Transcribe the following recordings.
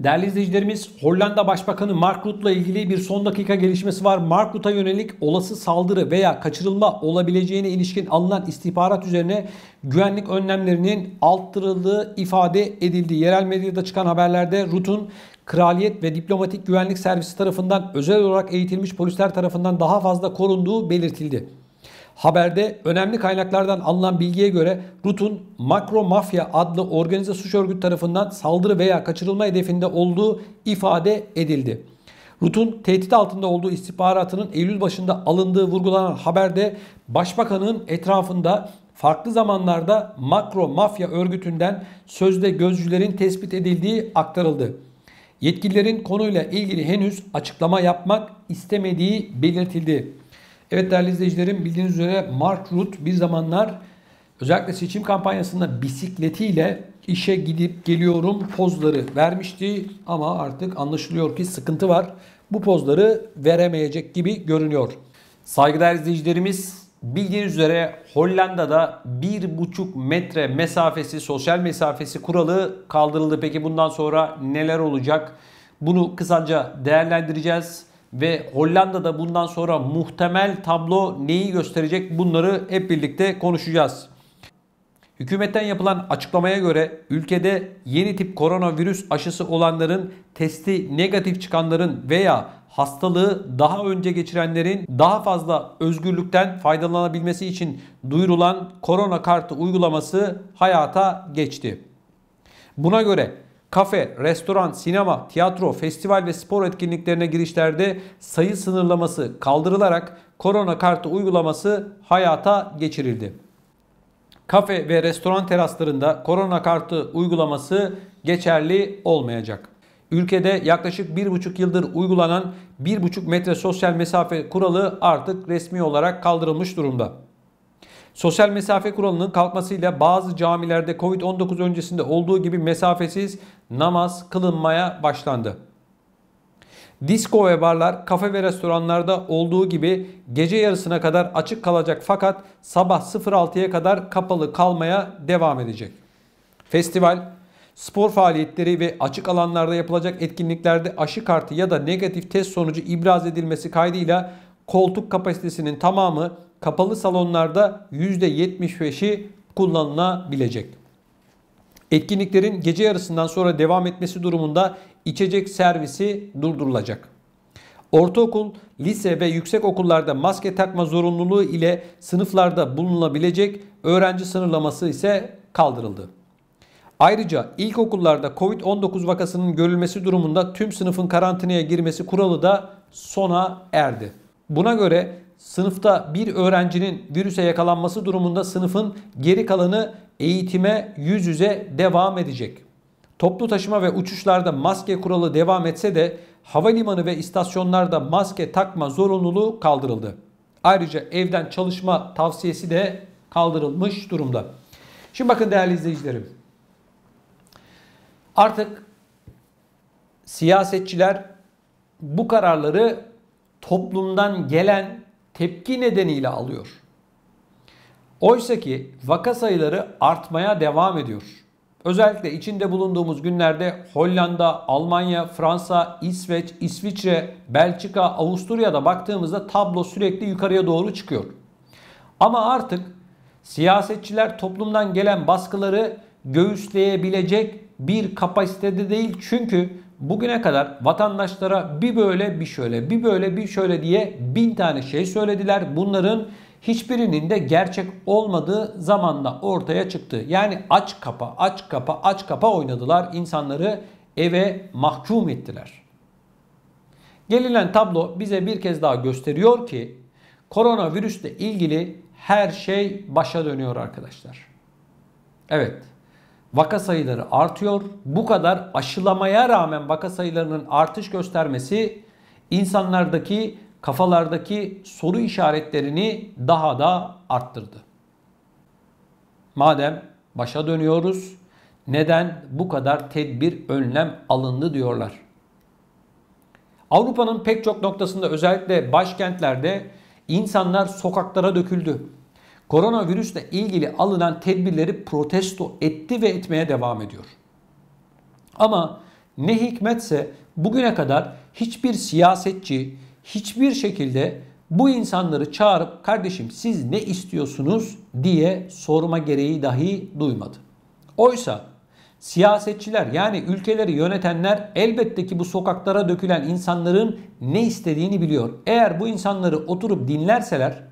Değerli izleyicilerimiz, Hollanda Başbakanı Mark Rutte'la ilgili bir son dakika gelişmesi var. Mark Rutte'a yönelik olası saldırı veya kaçırılma olabileceğine ilişkin alınan istihbarat üzerine güvenlik önlemlerinin arttırıldığı ifade edildi. Yerel medyada çıkan haberlerde Rutte'un Kraliyet ve Diplomatik Güvenlik Servisi tarafından özel olarak eğitilmiş polisler tarafından daha fazla korunduğu belirtildi. Haberde önemli kaynaklardan alınan bilgiye göre Rutte'un Makro Mafya adlı organize suç örgütü tarafından saldırı veya kaçırılma hedefinde olduğu ifade edildi. Rutte'un tehdit altında olduğu istihbaratının Eylül başında alındığı vurgulanan haberde başbakanın etrafında farklı zamanlarda Makro Mafya örgütünden sözde gözcülerin tespit edildiği aktarıldı. Yetkililerin konuyla ilgili henüz açıklama yapmak istemediği belirtildi. Evet değerli izleyicilerim, bildiğiniz üzere Mark Rutte bir zamanlar özellikle seçim kampanyasında bisikletiyle işe gidip geliyorum pozları vermişti. Ama artık anlaşılıyor ki sıkıntı var. Bu pozları veremeyecek gibi görünüyor. Saygıdeğer izleyicilerimiz, bildiğiniz üzere Hollanda'da 1,5 metre mesafesi, sosyal mesafesi kuralı kaldırıldı. Peki bundan sonra neler olacak? Bunu kısaca değerlendireceğiz. Ve Hollanda'da bundan sonra muhtemel tablo neyi gösterecek, bunları hep birlikte konuşacağız. Hükümetten yapılan açıklamaya göre ülkede yeni tip koronavirüs aşısı olanların, testi negatif çıkanların veya hastalığı daha önce geçirenlerin daha fazla özgürlükten faydalanabilmesi için duyurulan korona kartı uygulaması hayata geçti. Buna göre kafe, restoran, sinema, tiyatro, festival ve spor etkinliklerine girişlerde sayı sınırlaması kaldırılarak korona kartı uygulaması hayata geçirildi. Kafe ve restoran teraslarında korona kartı uygulaması geçerli olmayacak. Ülkede yaklaşık 1,5 yıldır uygulanan 1,5 metre sosyal mesafe kuralı artık resmi olarak kaldırılmış durumda. Sosyal mesafe kuralının kalkmasıyla bazı camilerde Covid-19 öncesinde olduğu gibi mesafesiz namaz kılınmaya başlandı. Disko ve barlar kafe ve restoranlarda olduğu gibi gece yarısına kadar açık kalacak fakat sabah 06'ya kadar kapalı kalmaya devam edecek. Festival, spor faaliyetleri ve açık alanlarda yapılacak etkinliklerde aşı kartı ya da negatif test sonucu ibraz edilmesi kaydıyla koltuk kapasitesinin tamamı, kapalı salonlarda %75'i kullanılabilecek. Etkinliklerin gece yarısından sonra devam etmesi durumunda içecek servisi durdurulacak. Ortaokul, lise ve yüksek okullarda maske takma zorunluluğu ile sınıflarda bulunabilecek öğrenci sınırlaması ise kaldırıldı. Ayrıca ilkokullarda Covid-19 vakasının görülmesi durumunda tüm sınıfın karantinaya girmesi kuralı da sona erdi. Buna göre sınıfta bir öğrencinin virüse yakalanması durumunda sınıfın geri kalanı eğitime yüz yüze devam edecek. Toplu taşıma ve uçuşlarda maske kuralı devam etse de havalimanı ve istasyonlarda maske takma zorunluluğu kaldırıldı. Ayrıca evden çalışma tavsiyesi de kaldırılmış durumda. Şimdi bakın değerli izleyicilerim. Artık siyasetçiler bu kararları toplumdan gelen tepki nedeniyle alıyor. Oysa ki vaka sayıları artmaya devam ediyor. Özellikle içinde bulunduğumuz günlerde Hollanda, Almanya, Fransa, İsveç, İsviçre, Belçika, Avusturya'da baktığımızda tablo sürekli yukarıya doğru çıkıyor. Ama artık siyasetçiler toplumdan gelen baskıları göğüsleyebilecek bir kapasitede değil. Çünkü bugüne kadar vatandaşlara bir böyle bir şöyle, bir böyle bir şöyle diye 1000 tane şey söylediler. Bunların hiçbirinin de gerçek olmadığı zamanla ortaya çıktı. Yani aç kapa, aç kapa, aç kapa oynadılar. İnsanları eve mahkum ettiler. Gelinen tablo bize bir kez daha gösteriyor ki koronavirüsle ilgili her şey başa dönüyor arkadaşlar. Evet. Vaka sayıları artıyor. Bu kadar aşılamaya rağmen vaka sayılarının artış göstermesi insanlardaki, kafalardaki soru işaretlerini daha da arttırdı. Madem başa dönüyoruz, neden bu kadar tedbir, önlem alındı diyorlar. Avrupa'nın pek çok noktasında, özellikle başkentlerde insanlar sokaklara döküldü. Koronavirüsle ilgili alınan tedbirleri protesto etti ve etmeye devam ediyor. Ama ne hikmetse bugüne kadar hiçbir siyasetçi hiçbir şekilde bu insanları çağırıp kardeşim siz ne istiyorsunuz diye sorma gereği dahi duymadı. Oysa siyasetçiler yani ülkeleri yönetenler elbette ki bu sokaklara dökülen insanların ne istediğini biliyor. Eğer bu insanları oturup dinlerseler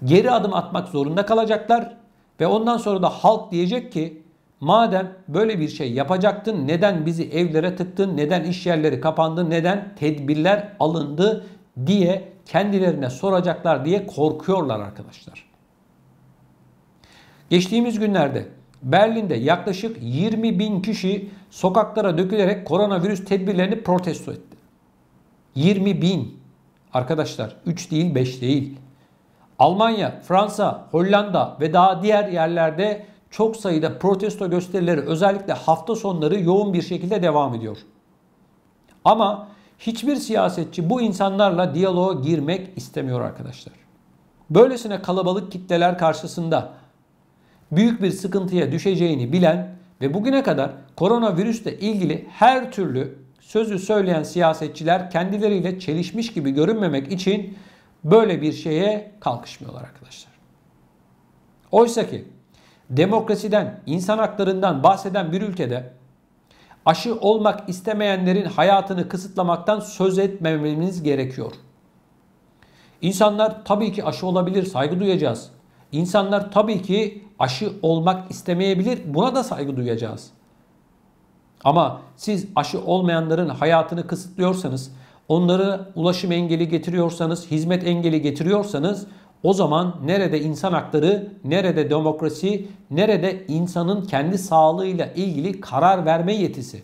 geri adım atmak zorunda kalacaklar ve ondan sonra da halk diyecek ki madem böyle bir şey yapacaktın neden bizi evlere tıktın, neden iş yerleri kapandı, neden tedbirler alındı diye kendilerine soracaklar diye korkuyorlar arkadaşlar. Geçtiğimiz günlerde Berlin'de yaklaşık 20 bin kişi sokaklara dökülerek koronavirüs tedbirlerini protesto etti. 20 bin arkadaşlar 3 değil 5 değil. Almanya, Fransa, Hollanda ve daha diğer yerlerde çok sayıda protesto gösterileri özellikle hafta sonları yoğun bir şekilde devam ediyor. Ama hiçbir siyasetçi bu insanlarla diyaloğa girmek istemiyor arkadaşlar. Böylesine kalabalık kitleler karşısında büyük bir sıkıntıya düşeceğini bilen ve bugüne kadar koronavirüsle ilgili her türlü sözü söyleyen siyasetçiler kendileriyle çelişmiş gibi görünmemek için böyle bir şeye kalkışmıyorlar arkadaşlar. Oysa ki demokrasiden, insan haklarından bahseden bir ülkede aşı olmak istemeyenlerin hayatını kısıtlamaktan söz etmememiz gerekiyor. İnsanlar tabii ki aşı olabilir, saygı duyacağız. İnsanlar tabii ki aşı olmak istemeyebilir, buna da saygı duyacağız. Ama siz aşı olmayanların hayatını kısıtlıyorsanız, onlara ulaşım engeli getiriyorsanız, hizmet engeli getiriyorsanız o zaman nerede insan hakları, nerede demokrasi, nerede insanın kendi sağlığıyla ilgili karar verme yetisi?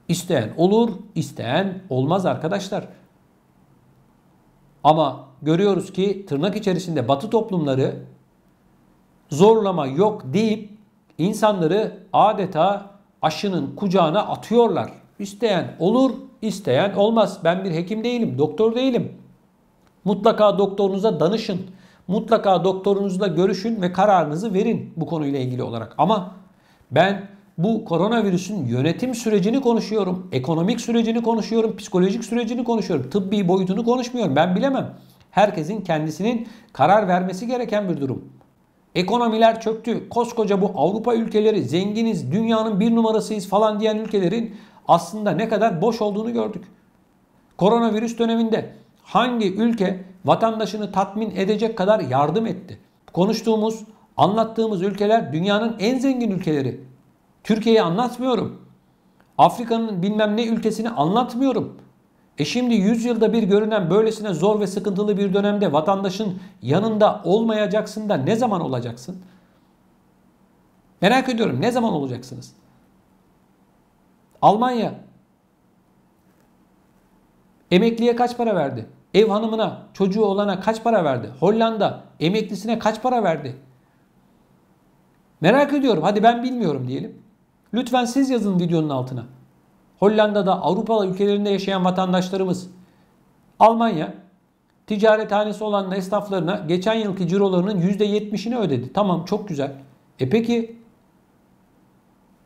İsteyen olur, isteyen olmaz arkadaşlar. Ama görüyoruz ki tırnak içerisinde Batı toplumları zorlama yok deyip insanları adeta aşının kucağına atıyorlar. İsteyen olur, isteyen olmaz. Ben bir hekim değilim, doktor değilim. Mutlaka doktorunuza danışın. Mutlaka doktorunuzla görüşün ve kararınızı verin bu konuyla ilgili olarak. Ama ben bu koronavirüsün yönetim sürecini konuşuyorum. Ekonomik sürecini konuşuyorum. Psikolojik sürecini konuşuyorum. Tıbbi boyutunu konuşmuyorum. Ben bilemem. Herkesin kendisinin karar vermesi gereken bir durum. Ekonomiler çöktü. Koskoca bu Avrupa ülkeleri zenginiz, dünyanın bir numarasıyız falan diyen ülkelerin aslında ne kadar boş olduğunu gördük. Koronavirüs döneminde hangi ülke vatandaşını tatmin edecek kadar yardım etti? Konuştuğumuz, anlattığımız ülkeler dünyanın en zengin ülkeleri. Türkiye'yi anlatmıyorum. Afrika'nın bilmem ne ülkesini anlatmıyorum. Şimdi 100 yılda bir görünen böylesine zor ve sıkıntılı bir dönemde vatandaşın yanında olmayacaksın da ne zaman olacaksın? Merak ediyorum, ne zaman olacaksınız? Almanya emekliye kaç para verdi? Ev hanımına, çocuğu olana kaç para verdi? Hollanda emeklisine kaç para verdi? Merak ediyorum. Hadi ben bilmiyorum diyelim. Lütfen siz yazın videonun altına. Hollanda'da, Avrupa ülkelerinde yaşayan vatandaşlarımız, Almanya ticarethanesi olan esnaflarına geçen yılki cirolarının %70'ini ödedi. Tamam, çok güzel. Peki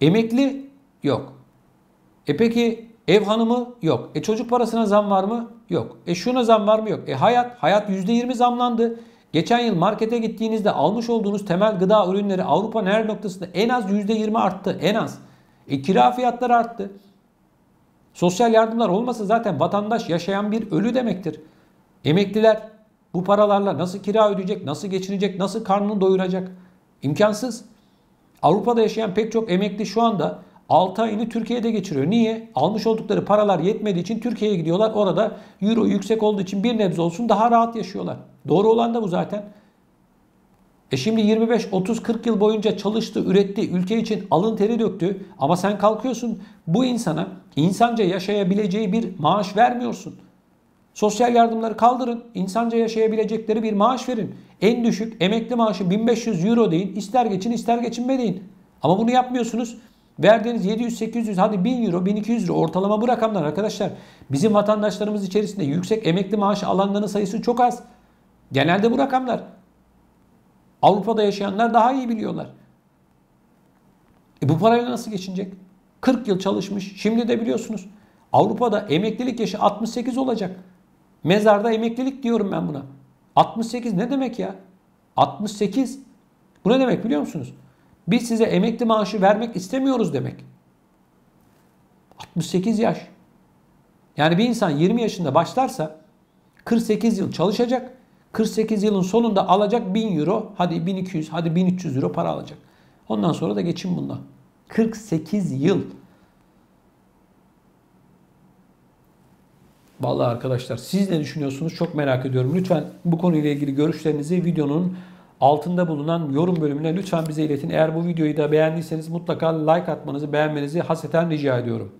emekli? Yok. Peki ev hanımı? Yok. Çocuk parasına zam var mı? Yok. Şuna zam var mı? Yok. Hayat %20 zamlandı. Geçen yıl markete gittiğinizde almış olduğunuz temel gıda ürünleri Avrupa'nın her noktasında en az %20 arttı. En az. Kira fiyatları arttı. Sosyal yardımlar olmasa zaten vatandaş yaşayan bir ölü demektir. Emekliler bu paralarla nasıl kira ödeyecek, nasıl geçinecek, nasıl karnını doyuracak? İmkansız. Avrupa'da yaşayan pek çok emekli şu anda 6 ayını Türkiye'de geçiriyor. Niye? Almış oldukları paralar yetmediği için Türkiye'ye gidiyorlar. Orada euro yüksek olduğu için bir nebze olsun daha rahat yaşıyorlar. Doğru olan da bu zaten. Şimdi 25, 30, 40 yıl boyunca çalıştı, üretti, ülke için alın teri döktü. Ama sen kalkıyorsun bu insana insanca yaşayabileceği bir maaş vermiyorsun. Sosyal yardımları kaldırın, insanca yaşayabilecekleri bir maaş verin. En düşük emekli maaşı 1500 euro deyin, ister geçin ister geçinme deyin. Ama bunu yapmıyorsunuz. Verdiğiniz 700, 800, hadi 1000 euro, 1200 euro ortalama bu rakamlar arkadaşlar. Bizim vatandaşlarımız içerisinde yüksek emekli maaşı alanların sayısı çok az. Genelde bu rakamlar. Avrupa'da yaşayanlar daha iyi biliyorlar. Bu parayla nasıl geçinecek? 40 yıl çalışmış. Şimdi de biliyorsunuz Avrupa'da emeklilik yaşı 68 olacak. Mezarda emeklilik diyorum ben buna. 68 ne demek ya? 68. Bu ne demek biliyor musunuz? Biz size emekli maaşı vermek istemiyoruz demek. 68 yaş. Yani bir insan 20 yaşında başlarsa 48 yıl çalışacak. 48 yılın sonunda alacak 1000 euro, hadi 1200, hadi 1300 euro para alacak. Ondan sonra da geçim bundan. 48 yıl. Vallahi arkadaşlar siz ne düşünüyorsunuz çok merak ediyorum. Lütfen bu konuyla ilgili görüşlerinizi videonun altında bulunan yorum bölümüne lütfen bize iletin. Eğer bu videoyu da beğendiyseniz mutlaka like atmanızı, beğenmenizi hasreten rica ediyorum.